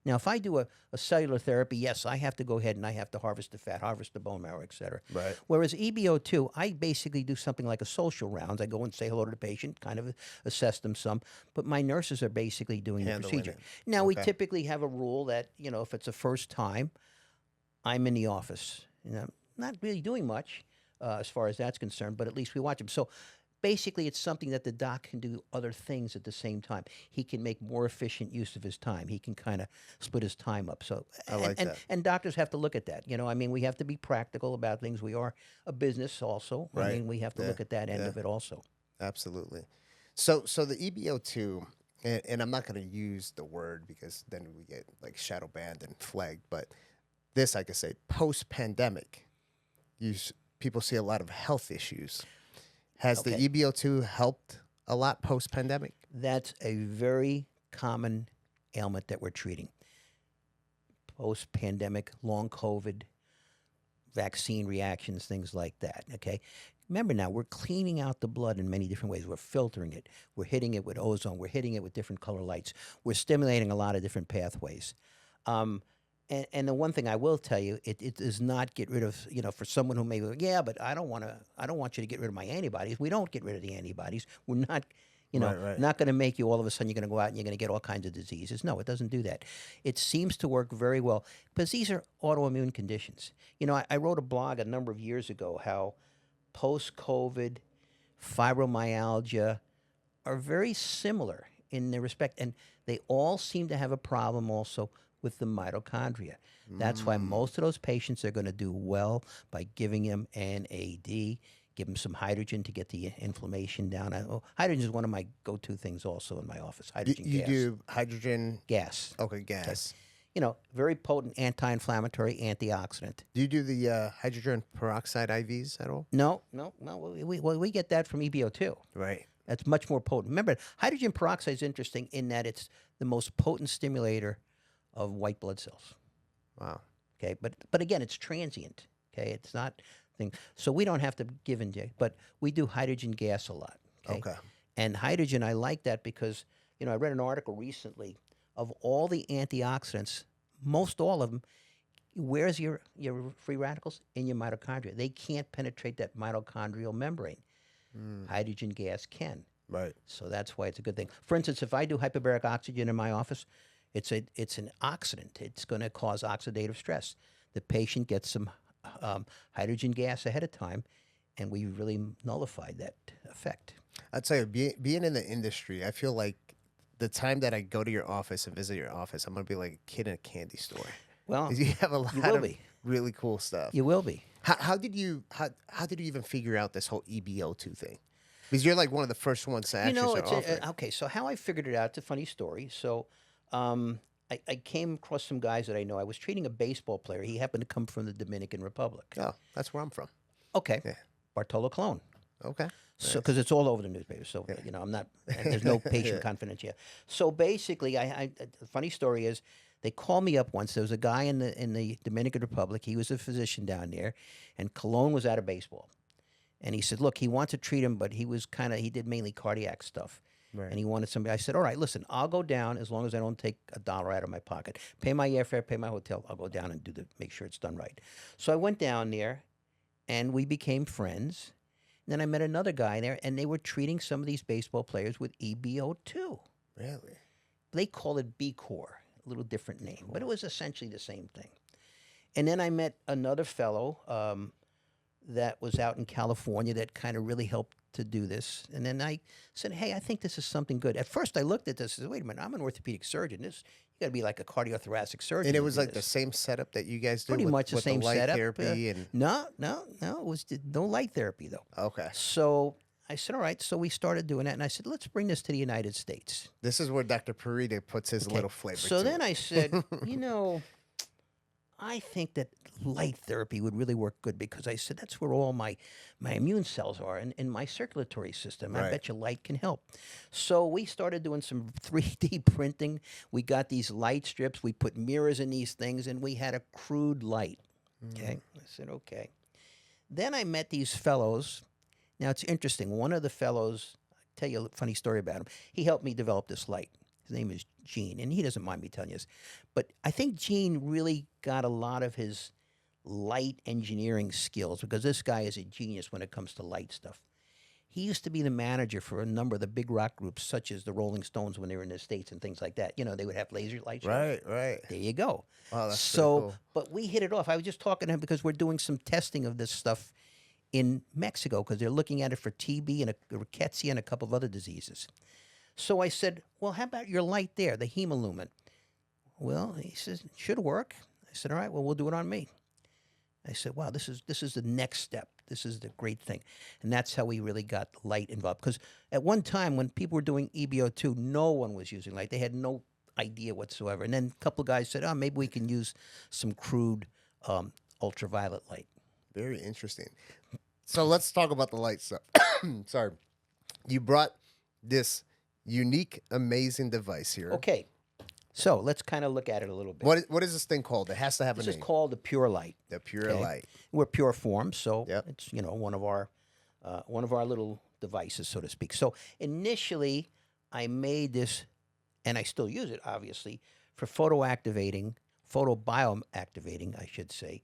Now, if I do a cellular therapy, yes, I have to go ahead and I have to harvest the fat, harvest the bone marrow, et cetera. Right. Whereas EBO2, I basically do something like a social rounds. I go and say hello to the patient, kind of assess them some, but my nurses are basically doing the Handling procedure. it. Now, we Okay. typically have a rule that, if it's a first time, I'm in the office. Not really doing much as far as that's concerned, but at least we watch them. So basically, it's something that the doc can do other things at the same time. He can make more efficient use of his time. He can kind of split his time up. So I like that. and doctors have to look at that. We have to be practical about things. We are a business also. I Right. mean, we have to Yeah. look at that end of it also. Absolutely. So the EBO2, and I'm not going to use the word because then we get like shadow banned and flagged, but this I could say post-pandemic, people see a lot of health issues. Has the Okay. EBO2 helped a lot post-pandemic? That's a very common ailment that we're treating. Post-pandemic, long COVID, vaccine reactions, things like that, okay? Remember now, we're cleaning out the blood in many different ways. We're filtering it. We're hitting it with ozone. We're hitting it with different color lights. We're stimulating a lot of different pathways. And the one thing I will tell you, it does not get rid of, for someone who may go, yeah, but I don't want you to get rid of my antibodies. We don't get rid of the antibodies. We're not, Right. not going to make you all of a sudden you're going to go out and you're going to get all kinds of diseases. No, it doesn't do that. It seems to work very well because these are autoimmune conditions. I wrote a blog a number of years ago how post-COVID fibromyalgia are very similar in their respect, and they all seem to have a problem also with the mitochondria. That's why most of those patients are going to do well by giving them NAD, give them some hydrogen to get the inflammation down. Hydrogen is one of my go-to things also in my office. Hydrogen You gas. do hydrogen? Gas. Okay, gas. Very potent anti-inflammatory, antioxidant. Do you do the hydrogen peroxide IVs at all? No. We get that from EBO2. Right. That's much more potent. Remember, hydrogen peroxide is interesting in that it's the most potent stimulator of white blood cells. Wow. Okay, but again, it's transient. Okay, it's not thing. So we don't have to give inject, but we do hydrogen gas a lot. Okay. And hydrogen, I like that because I read an article recently of all the antioxidants, most all of them. Where's your free radicals? In your mitochondria. They can't penetrate that mitochondrial membrane. Hydrogen gas can. Right. So that's why it's a good thing. For instance, if I do hyperbaric oxygen in my office, it's an oxidant. It's going to cause oxidative stress. The patient gets some hydrogen gas ahead of time, and we really nullified that effect. I'd say being in the industry, I feel like the time that I go to your office and visit your office, I'm going to be like a kid in a candy store. Well, 'Cause you have a lot will of be. really cool stuff. You will be. How did you even figure out this whole EBO2 thing? Because you're like one of the first ones to actually start offering. Okay, so how I figured it out, it's a funny story. So I came across some guys that I know. I was treating a baseball player. He happened to come from the Dominican Republic. Oh, that's where I'm from. Okay. Yeah. Bartolo Colon. Okay. So, because it's all over the newspaper, so I'm not. And there's no patient confidentiality. So basically, the funny story is, they called me up once. There was a guy in the Dominican Republic. He was a physician down there, and Colon was out of baseball. And he said, "Look, he wants to treat him, but he did mainly cardiac stuff, Right. and he wanted somebody." I said, "All right, listen, I'll go down as long as I don't take $1 out of my pocket. Pay my airfare, pay my hotel. I'll go down and make sure it's done right." So I went down there, and we became friends. Then I met another guy there, and they were treating some of these baseball players with EBO2. Really? They call it B-Core, a little different name, but it was essentially the same thing. And then I met another fellow that was out in California that kind of really helped to do this. And then I said, "Hey, I think this is something good." At first I looked at this and said, "Wait a minute, I'm an orthopedic surgeon. You got to be like a cardiothoracic surgeon." And it to was do like the this." same setup that you guys do Pretty with, much the with same the light setup. therapy and No, it was no light therapy though. okay. So I said, "All right." So we started doing that, and I said, "Let's bring this to the United States." This is where Dr. Purita puts his little flavor So to then it. I said, I think that light therapy would really work good because I said that's where all my immune cells are in my circulatory system. I Right. bet you light can help. So we started doing some 3D printing. We got these light strips. We put mirrors in these things, and we had a crude light. Okay, I said okay. Then I met these fellows. Now it's interesting. One of the fellows, I'll tell you a funny story about him. He helped me develop this light. His name is Gene, and he doesn't mind me telling you this. But I think Gene really got a lot of his light engineering skills because this guy is a genius when it comes to light stuff. He used to be the manager for a number of the big rock groups, such as the Rolling Stones when they were in the States and things like that. You know, they would have laser light shows. Right. There you go. Wow, that's pretty so, cool. but we hit it off. I was just talking to him because we're doing some testing of this stuff in Mexico because they're looking at it for TB and rickettsia and a couple of other diseases. So I said, well, how about your light there, the hemolumin? Well, he says, it should work. I said, all right, well, we'll do it on me. I said, wow, this is the next step. This is the great thing. And that's how we really got light involved. Because at one time when people were doing EBO2, no one was using light. They had no idea whatsoever. And then a couple of guys said, oh, maybe we can use some crude ultraviolet light. Very interesting. So let's talk about the light stuff. Sorry. You brought this unique, amazing device here. Okay. So let's kind of look at it a little bit. What is this thing called? It has to have This a is name. called the Pure Light. The Pure Okay. Light. We're pure form, so Yep. it's one of our little devices, so to speak. So initially, I made this, and I still use it, obviously, for photobioactivating, I should say,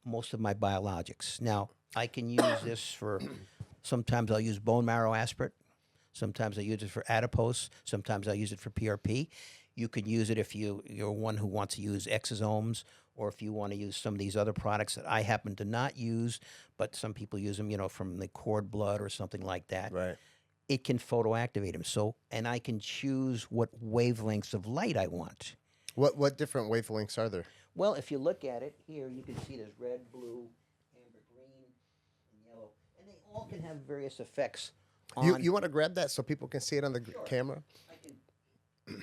most of my biologics. Now I can use this for. Sometimes I'll use bone marrow aspirate. Sometimes I use it for adipose. Sometimes I use it for PRP. You could use it if you're one who wants to use exosomes, or if you want to use some of these other products that I happen to not use, but some people use them, from the cord blood or something like that. Right. It can photoactivate them. So, and I can choose what wavelengths of light I want. What different wavelengths are there? Well, if you look at it here, you can see there's red, blue, amber, green, and yellow, and they all can have various effects. You want to grab that so people can see it on the camera? I can grab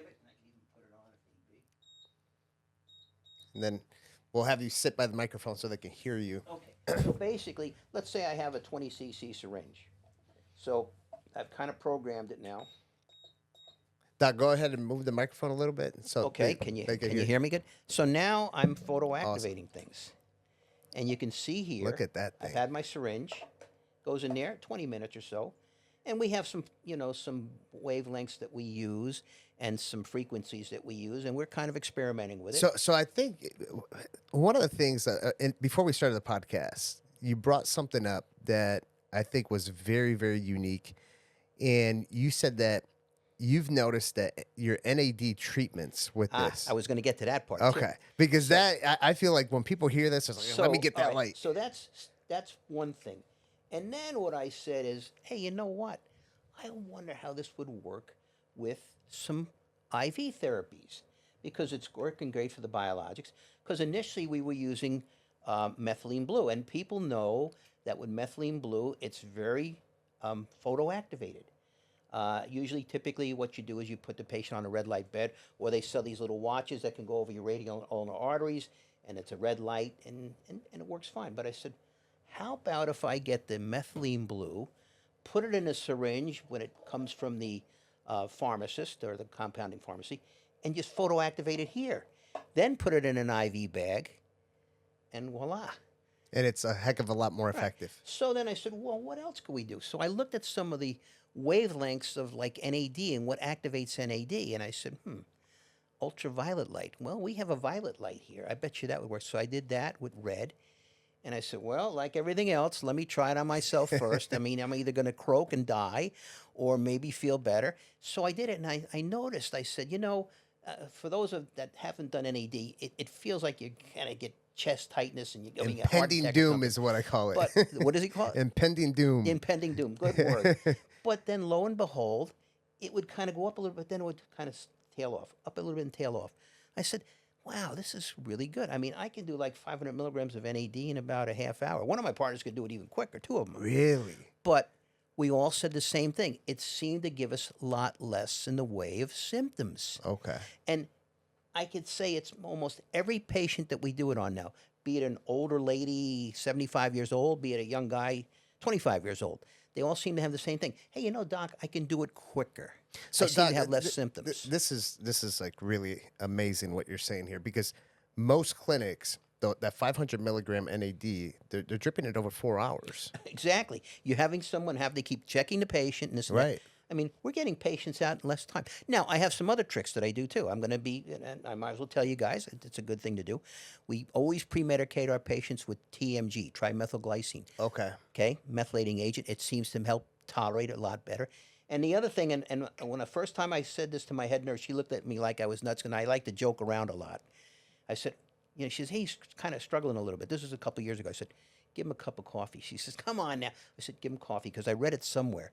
it and I can even put it on if need be. And then we'll have you sit by the microphone so they can hear you. Okay. So basically, let's say I have a 20 cc syringe. So I've kind of programmed it now. Doc, go ahead and move the microphone a little bit. So Okay, can you hear me good? So now I'm photoactivating things. And you can see here. Look at that I've thing. had my syringe. Goes in there, 20 minutes or so. And we have some, some wavelengths that we use and some frequencies that we use, and we're kind of experimenting with it. So I think one of the things, before we started the podcast, you brought something up that I think was very, very unique. And you said that you've noticed that your NAD treatments with this. I was going to get to that part. too. Okay. Because I feel like when people hear this, it's like, let me get all that right, light. So that's one thing. And then what I said is, hey, you know what? I wonder how this would work with some IV therapies because it's working great for the biologics. Because initially we were using methylene blue, and people know that with methylene blue, it's very photoactivated. Usually, typically, what you do is you put the patient on a red light bed, or they sell these little watches that can go over your radial ulnar arteries, and it's a red light, and it works fine. But I said, how about if I get the methylene blue, put it in a syringe when it comes from the pharmacist or the compounding pharmacy, and just photoactivate it here. Then put it in an IV bag, and voila. And it's a heck of a lot more effective. So then I said, well, what else could we do? So I looked at some of the wavelengths of like NAD and what activates NAD, and I said, ultraviolet light. Well, we have a violet light here. I bet you that would work. So I did that with red. And I said, well, like everything else, let me try it on myself first. I mean, I'm either going to croak and die or maybe feel better. So I did it, and I noticed, I said, for those that haven't done NAD, it feels like you kind of get chest tightness and you're going to Impending doom is what I call it. But what does he call it? Impending doom. Impending doom. Good word. But then lo and behold, it would kind of go up a little bit, then it would kind of tail off, up a little bit and tail off. I said, wow, this is really good. I mean, I can do like 500 milligrams of NAD in about a half hour. One of my partners could do it even quicker, two of them. Really? But we all said the same thing. It seemed to give us a lot less in the way of symptoms. Okay. And I could say it's almost every patient that we do it on now, be it an older lady, 75 years old, be it a young guy, 25 years old. They all seem to have the same thing. Hey, doc, I can do it quicker. I seem Doc, to have less symptoms. this is like really amazing what you're saying here, because most clinics, that 500 milligram NAD, they're dripping it over 4 hours. Exactly. You're having someone have to keep checking the patient and this and that. Right. I mean, we're getting patients out in less time. Now, I have some other tricks that I do too. I'm going to be, and I might as well tell you guys, it's a good thing to do. We always pre-medicate our patients with TMG, trimethylglycine. Okay. Okay, methylating agent. It seems to help tolerate it a lot better. And the other thing, and when the first time I said this to my head nurse, she looked at me like I was nuts, and I like to joke around a lot. I said, she says, hey, he's kind of struggling a little bit. This was a couple years ago. I said, give him a cup of coffee. She says, come on now. I said, give him coffee, because I read it somewhere.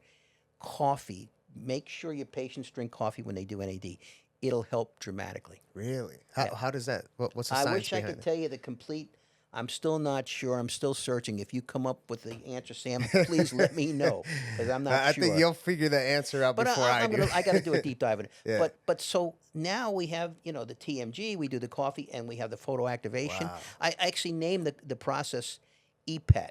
Coffee, make sure your patients drink coffee when they do NAD. It'll help dramatically. Really? How does that? What's the I science wish I behind could it? tell you the complete. I'm still not sure. I'm still searching. If you come up with the answer, Sam, please let me know, because I'm not I sure. think you'll figure the answer out But before I do. I got to do a deep dive in it. Yeah. But so now we have the TMG, we do the coffee, and we have the photoactivation. Wow. I actually named the process EPAT,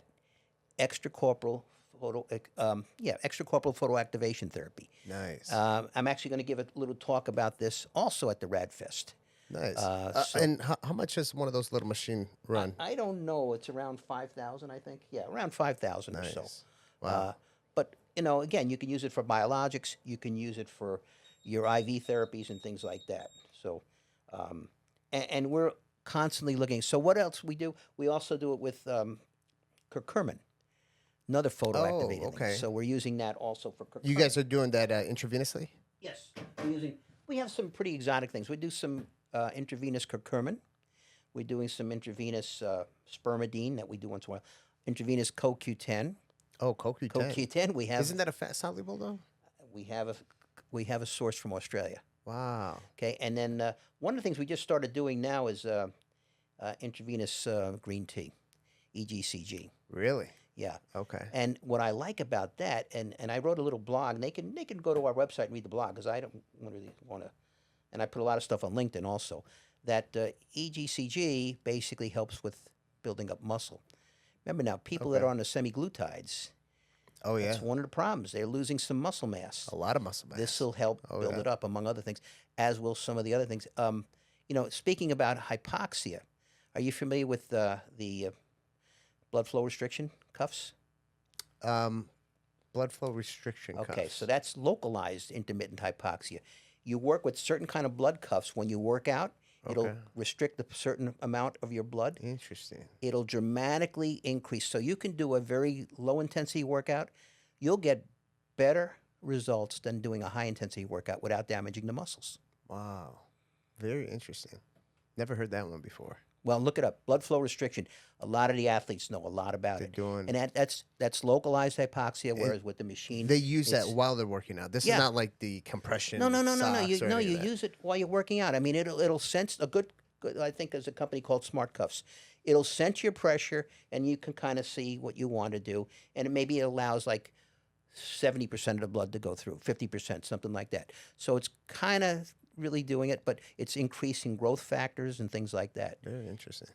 extracorporeal extracorporeal photoactivation therapy. Nice. I'm actually going to give a little talk about this also at the RadFest. Nice. so- And how much does one of those little machine run? I don't know. It's around 5,000, I think. Yeah, around 5,000 or so. Nice. Wow. But again, you can use it for biologics. You can use it for your IV therapies and things like that. So, and we're constantly looking. So what else we do? We also do it with curcumin, another photoactivating okay. thing. So we're using that also for curcumin. You guys are doing that intravenously? Yes, we have some pretty exotic things. We do some intravenous curcumin. We're doing some intravenous spermidine that we do once in a while. Intravenous CoQ10. Oh, CoQ10. CoQ10. We have Isn't that a fat soluble though? we have a source from Australia. Wow. Okay, and then one of the things we just started doing now is intravenous green tea, EGCG. Really? Yeah. Okay. And what I like about that, and I wrote a little blog, and they can go to our website and read the blog, because I don't really want to, and I put a lot of stuff on LinkedIn also, that EGCG basically helps with building up muscle. Remember now, people that Okay. are on the semiglutides, Oh yeah. that's one of the problems. They're losing some muscle mass. A lot of muscle mass. This will help Oh, build yeah. it up, among other things, as will some of the other things. Speaking about hypoxia, are you familiar with the blood flow restriction cuffs? Blood flow restriction Okay, cuffs. so that's localized intermittent hypoxia. You work with certain kind of blood cuffs when you work out. It'll Okay. restrict a certain amount of your blood. Interesting. It'll dramatically increase. So you can do a very low intensity workout. You'll get better results than doing a high intensity workout without damaging the muscles. Wow. Very interesting. Never heard that one before. Well, look it up. Blood flow restriction. A lot of the athletes know a lot about They're it. doing- And that's localized hypoxia, whereas with the machine, They use that it's- while they're working out. This Yeah. is not like the compression. No. socks You or any of you that. use it while you're working out. I mean, it'll sense a good. I think there's a company called Smart Cuffs. It'll sense your pressure, and you can kind of see what you want to do. And maybe it allows like 70% of the blood to go through, 50%, something like that. So it's kind of really doing it, but it's increasing growth factors and things like that. Very interesting.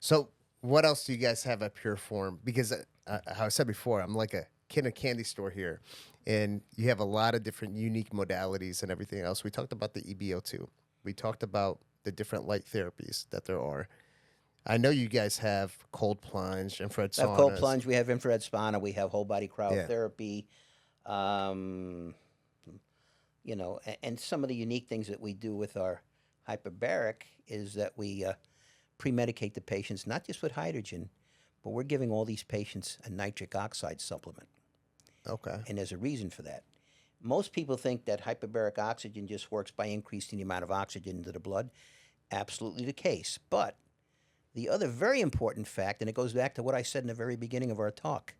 So, what else do you guys have at Pure Form? Because, how I said before, I'm like a kid in a candy store here, and you have a lot of different unique modalities and everything else. We talked about the EBO2. We talked about the different light therapies that there are. I know you guys have cold plunge, infrared We have saunas. cold plunge, we have infrared sauna, we have whole body Yeah. cryotherapy, and some of the unique things that we do with our hyperbaric is that we pre-medicate the patients, not just with hydrogen, but we're giving all these patients a nitric oxide supplement, Okay. and there's a reason for that. Most people think that hyperbaric oxygen just works by increasing the amount of oxygen into the blood. Absolutely the case, but the other very important fact, and it goes back to what I said in the very beginning of our talk,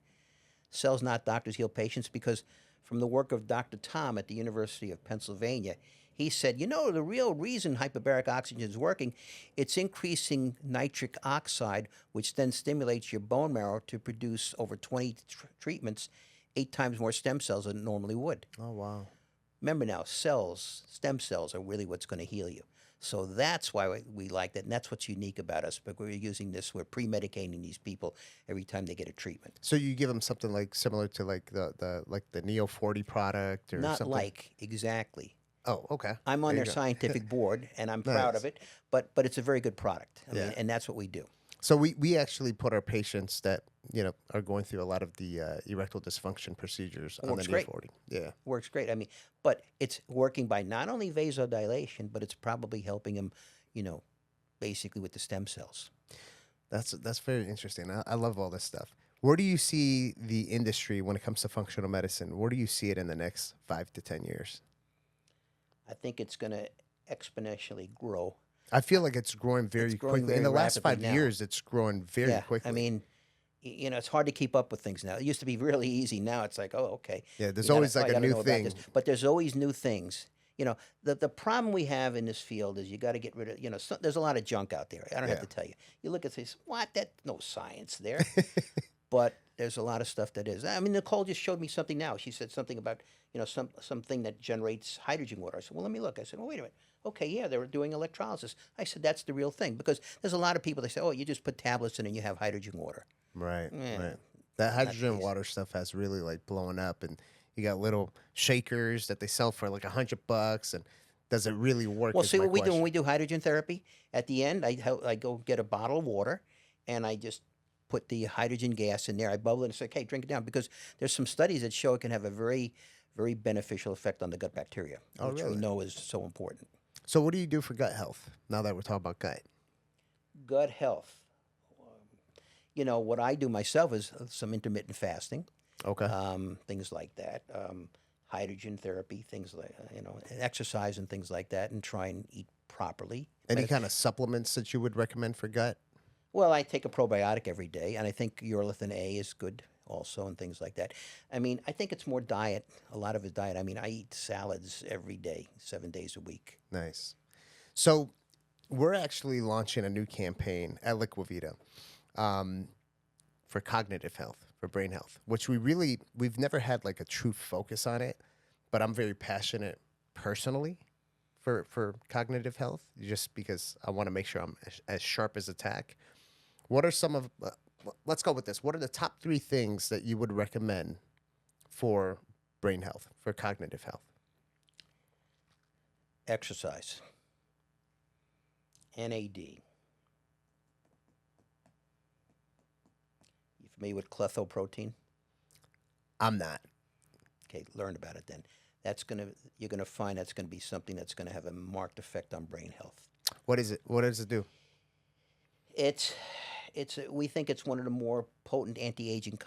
cells, not doctors, heal patients, because from the work of Dr. Tom at the University of Pennsylvania, he said, the real reason hyperbaric oxygen is working, it's increasing nitric oxide, which then stimulates your bone marrow to produce over 20 treatments, 8 times more stem cells than it normally would. Oh, wow. Remember now, stem cells are really what's going to heal you. So that's why we like that, and that's what's unique about us. But we're using this, we're pre-medicating these people every time they get a treatment. So you give them something like similar to like the Neo 40 product or Not something. like exactly. Oh, okay. I'm on There their you go. scientific board, and I'm proud of Nice. it. But it's a very good product. I mean, Yeah. and that's what we do. So we actually put our patients that are going through a lot of the erectile dysfunction procedures on the Works Neo great. 40. Yeah. Works great. I mean, but it's working by not only vasodilation, but it's probably helping them, basically with the stem cells. That's very interesting. I love all this stuff. Where do you see the industry when it comes to functional medicine? Where do you see it in the next 5 to 10 years? I think it's going to exponentially grow. I feel like it's growing very growing quickly. In very the last rapidly 5 now. years, it's growing very Yeah, quickly. I mean, it's hard to keep up with things now. It used to be really easy. Now it's like, oh, okay. Yeah, there's You gotta- always like I a gotta new know about thing. this. But there's always new things. The problem we have in this field is you got to get rid of, there's a lot of junk out there. I don't have Yeah. to tell you. You look at this, what? That's no science there. But there's a lot of stuff that is. I mean, Nicole just showed me something now. She said something about, something that generates hydrogen water. I said, well, let me look. I said, well, wait a minute. Okay, yeah, they were doing electrolysis. I said, that's the real thing. Because there's a lot of people that say, oh, you just put tablets in and you have hydrogen water. Right, Yeah, right. That hydrogen case. water stuff has really like blown up, and you got little shakers that they sell for like $100, and does it really work? Well, is see my what we do when question. we do hydrogen therapy? At the end, I go get a bottle of water and I just put the hydrogen gas in there. I bubble it and say, okay, drink it down. Because there's some studies that show it can have a very, very beneficial effect on the gut bacteria, Oh, which really? we know is so important. So, what do you do for gut health now that we're talking about gut? Gut health. What I do myself is some intermittent fasting, Okay. things like that, hydrogen therapy, things like, and exercise and things like that, and try and eat properly. Any kind of supplements that you would recommend for gut? Well, I take a probiotic every day, and I think urolithin A is good also, and things like that. I mean, I think it's more diet. A lot of it's diet. I mean, I eat salads every day, 7 days a week. Nice. So, we're actually launching a new campaign at Liquivita for cognitive health, for brain health, which we've never had like a true focus on it, but I'm very passionate personally for cognitive health, just because I want to make sure I'm as sharp as a tack. What are some of, let's go with this. What are the top 3 things that you would recommend for brain health, for cognitive health? Exercise. NAD. You familiar with clethoprotein? I'm not. Okay, learn about it then. You're gonna find that's gonna be something that's gonna have a marked effect on brain health. What is it? What does it do? We think it's one of the more potent anti-aging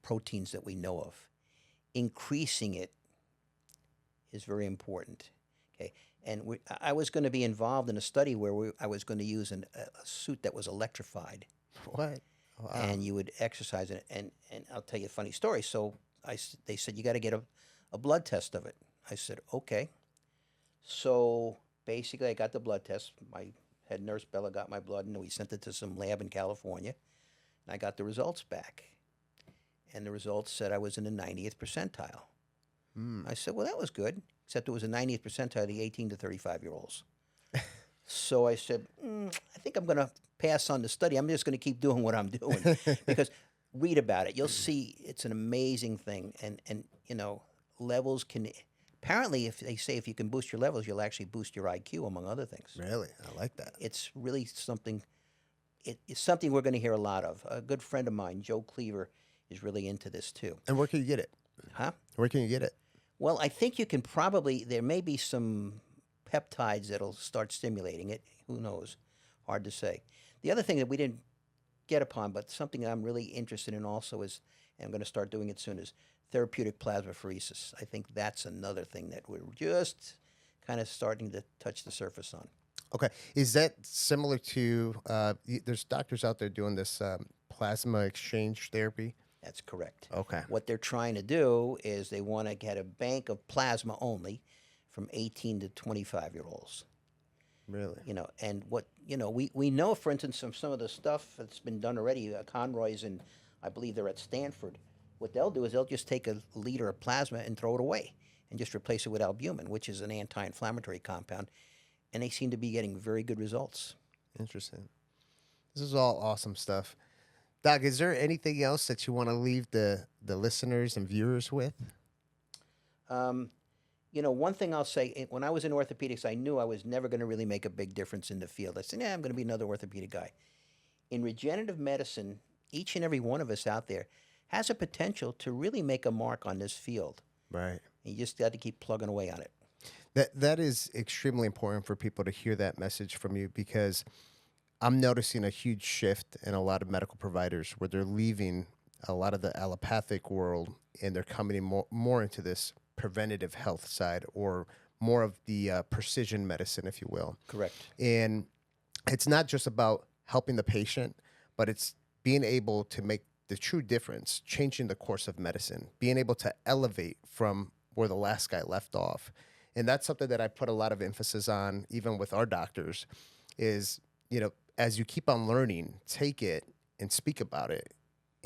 proteins that we know of. Increasing it is very important. Okay, and I was going to be involved in a study where I was going to use a suit that was electrified, What? Wow. and you would exercise it. And I'll tell you a funny story. So they said you got to get a blood test of it. I said okay. So basically, I got the blood test. My head nurse Bella got my blood, and we sent it to some lab in California, and I got the results back. And the results said I was in the 90th percentile. I said, well, that was good, except it was a 90th percentile of the 18 to 35-year-olds. So I said, I think I'm going to pass on the study. I'm just going to keep doing what I'm doing. Because read about it. You'll see it's an amazing thing. And levels can, apparently, if they say if you can boost your levels, you'll actually boost your IQ, among other things. Really? I like that. It's really something, it's something we're going to hear a lot of. A good friend of mine, Joe Cleaver, is really into this too. And where can you get it? Huh? Where can you get it? Well, I think you can there may be some peptides that'll start stimulating it. Who knows? Hard to say. The other thing that we didn't get upon, but something that I'm really interested in also is, and I'm going to start doing it soon, is therapeutic plasmapheresis. I think that's another thing that we're just kind of starting to touch the surface on. Okay. Is that similar to, there's doctors out there doing this plasma exchange therapy? That's correct. Okay. What they're trying to do is they want to get a bank of plasma only from 18 to 25-year-olds. Really? And what, we know, for instance, from some of the stuff that's been done already, Conroy's, and I believe they're at Stanford, what they'll do is they'll just take a liter of plasma and throw it away. and just replace it with albumin, which is an anti-inflammatory compound, and they seem to be getting very good results. Interesting. This is all awesome stuff. Doc, is there anything else that you want to leave the listeners and viewers with? One thing I'll say, when I was in orthopedics, I knew I was never going to really make a big difference in the field. I said, I'm going to be another orthopedic guy. In regenerative medicine, each and every one of us out there has a potential to really make a mark on this field. Right. And you just got to keep plugging away on it. That is extremely important for people to hear that message from you, because I'm noticing a huge shift in a lot of medical providers where they're leaving a lot of the allopathic world and they're coming in more into this preventative health side, or more of the precision medicine, if you will. Correct. And it's not just about helping the patient, but it's being able to make the true difference, changing the course of medicine, being able to elevate from where the last guy left off. And that's something that I put a lot of emphasis on, even with our doctors, is, as you keep on learning, take it and speak about it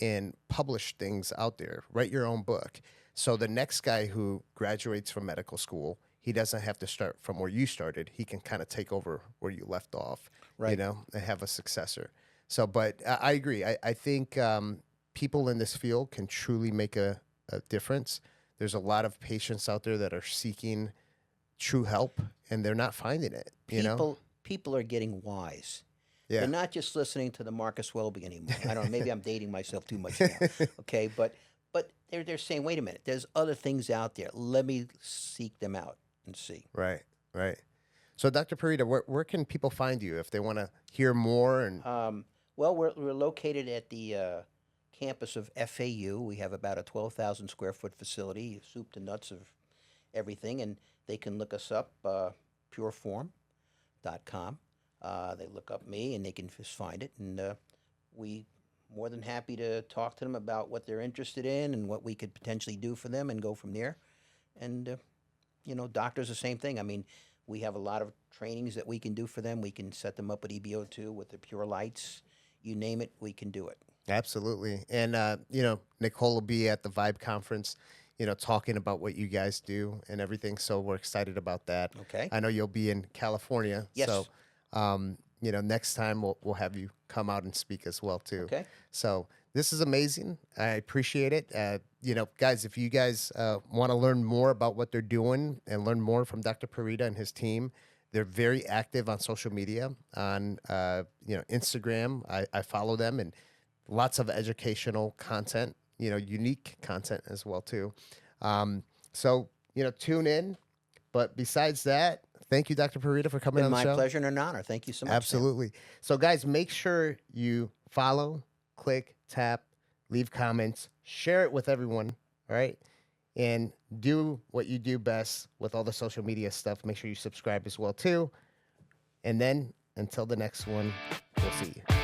and publish things out there. Write your own book. So the next guy who graduates from medical school, he doesn't have to start from where you started. He can kind of take over where you left off, right, and have a successor. So, but I agree. I think people in this field can truly make a difference. There's a lot of patients out there that are seeking true help, and they're not finding it. People are getting wise. Yeah. They're not just listening to the Marcus Welby anymore. I don't know. Maybe I'm dating myself too much now. Okay, but they're saying, wait a minute. There's other things out there. Let me seek them out and see. Right. So, Dr. Purita, where can people find you if they want to hear more? And well, we're located at the campus of FAU. We have about a 12,000 square foot facility, soup to nuts of everything, and they can look us up, pureform.com. They look up me, and they can just find it, and we more than happy to talk to them about what they're interested in and what we could potentially do for them, and go from there. And doctors, the same thing. I mean, we have a lot of trainings that we can do for them. We can set them up with EBO2, with the pure lights. You name it, we can do it. Absolutely. And Nicole will be at the Vibe conference, talking about what you guys do and everything. So we're excited about that. Okay. I know you'll be in California. Yes. So, next time we'll have you come out and speak as well too. Okay. So this is amazing. I appreciate it. Guys, if you guys want to learn more about what they're doing and learn more from Dr. Purita and his team, they're very active on social media, on Instagram. I follow them, and lots of educational content, unique content as well too. So tune in. But besides that, thank you, Dr. Purita, for coming on the show. My pleasure and an honor. Thank you so much. Absolutely. So, guys, make sure you follow, click, tap, leave comments, share it with everyone, all right? And do what you do best with all the social media stuff. Make sure you subscribe as well, too. And then, until the next one, we'll see you.